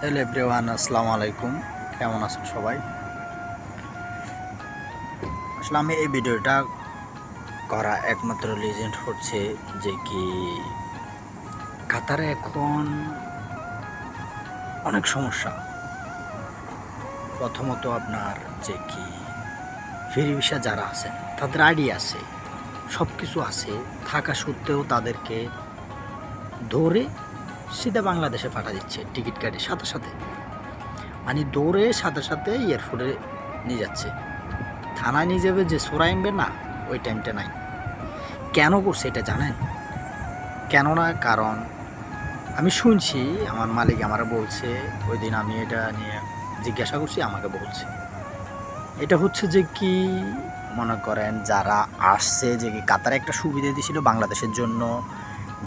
Hello everyone, আসসালামু আলাইকুম। কেমন আছেন সবাই? আসলে আমি এই ভিডিওটা করা একমাত্র রিজন হচ্ছে যে কি কাতারে এখন অনেক সমস্যা। প্রথমত আপনার যে কি ফ্রি ভিসা যারা আছেন তাদের আইডি আছে, সব কিছু আছে, থাকা সত্ত্বেও তাদেরকে ধরে সিধা বাংলাদেশে পাঠা দিচ্ছে টিকিট কাটে সাথে সাথে, মানে দৌড়ে সাথে সাথে এয়ারপোর্টে নিয়ে যাচ্ছে। থানায় নিয়ে যাবে যে সোরা আনবে না, ওই টাইমটা নাই। কেন করছে এটা জানেন? কেন না, কারণ আমি শুনছি আমার মালিক আমারা বলছে, ওই দিন আমি এটা নিয়ে জিজ্ঞাসা করছি, আমাকে বলছে এটা হচ্ছে যে কি মনে করেন যারা আসছে যে কি কাতারে একটা সুবিধা দিয়েছিল বাংলাদেশের জন্য,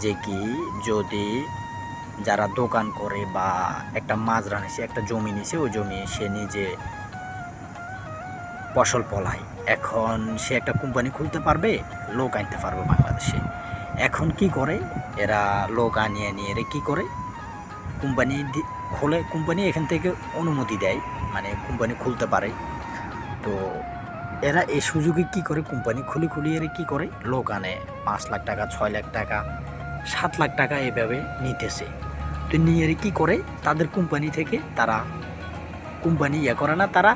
যে কি যদি যারা দোকান করে বা একটা মাজরা নিছে, একটা জমি নিছে, ওই জমি সে নিজে ফসল ফলায়, এখন সে একটা কোম্পানি খুলতে পারবে, লোক আনতে পারবে বাংলাদেশে। এখন কি করে এরা, লোক আনিয়ে নিয়ে এরা কী করে, কোম্পানি খোলে, কোম্পানি এখান থেকে অনুমতি দেয়, মানে কোম্পানি খুলতে পারে। তো এরা এই সুযোগে কী করে, কোম্পানি খুলি এরা কী করে, লোক আনে 5 লাখ টাকা, 6 লাখ টাকা, 7 লাখ টাকা এভাবে নিতেছে। তো নিয়ে এরা কী করে, তাদের কোম্পানি থেকে তারা কোম্পানি করে না, তারা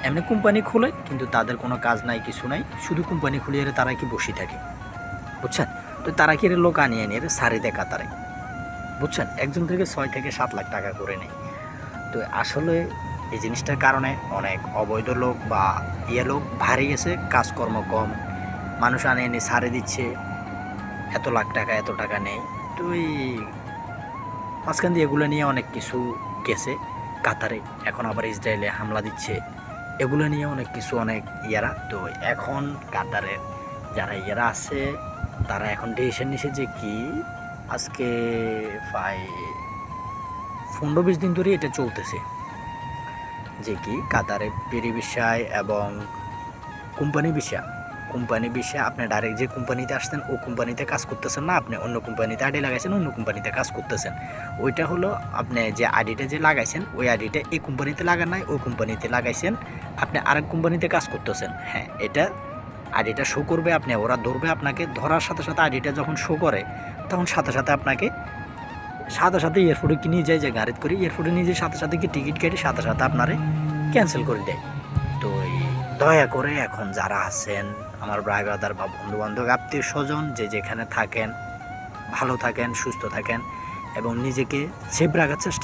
এমনি কোম্পানি খুলে, কিন্তু তাদের কোনো কাজ নাই, কিছু নাই, শুধু কোম্পানি খুলিয়ে তারা কি বসে থাকে, বুঝছেন? তো তারা কি লোক আনিয়ে নিয়ে সারি দেয় কাতারে, বুঝছেন? একজন থেকে 6 থেকে 7 লাখ টাকা করে নেয়। তো আসলে এই জিনিসটার কারণে অনেক অবৈধ লোক বা লোক ভারী গেছে, কাজকর্ম কম, মানুষ আনিয়ে নিয়ে সারে দিচ্ছে, এত লাখ টাকা এত টাকা নেই। তো এই মাঝখান দিয়ে এগুলো নিয়ে অনেক কিছু গেছে কাতারে, এখন আবার ইসরায়েলে হামলা দিচ্ছে, এগুলো নিয়ে অনেক কিছু অনেক তো এখন কাতারের যারা আছে তারা এখন ডিসিশন নিছে যে কি আজকে প্রায় 15-20 দিন ধরে এটা চলতেছে, যে কি কাতারে পেরি বিষয় এবং কোম্পানি বিষয় আপনি ডাইরেক্ট যে কোম্পানিতে আসছেন ও কোম্পানিতে কাজ করতেছেন না, আপনি অন্য কোম্পানিতে আইডি লাগাইছেন, অন্য কোম্পানিতে কাজ করতেছেন। ওইটা হলো আপনি যে আইডিটা যে লাগাইছেন, ওই আইডিটা এই কোম্পানিতে লাগান নাই, ওই কোম্পানিতে লাগাইছেন, আপনি আরেক কোম্পানিতে কাজ করতেছেন। হ্যাঁ, এটা আইডিটা শো করবে, আপনি ওরা ধরবে, আপনাকে ধরার সাথে সাথে আইডিটা যখন শো করে তখন সাথে সাথে আপনাকে সাথে এয়ারপোর্টে কি নিয়ে যায়, যে গাড়িতে করে এয়ারপোর্টে নিয়ে যায়, সাথে সাথে কি টিকিট কেটে সাথে সাথে আপনারে ক্যান্সেল করে দেয়। তো দয়া করে এখন যারা আছেন আমার ভাই ব্রাদার বা বন্ধু বান্ধব আত্মীয় স্বজন যে যেখানে থাকেন, ভালো থাকেন, সুস্থ থাকেন এবং নিজেকে সেফ রাখার চেষ্টা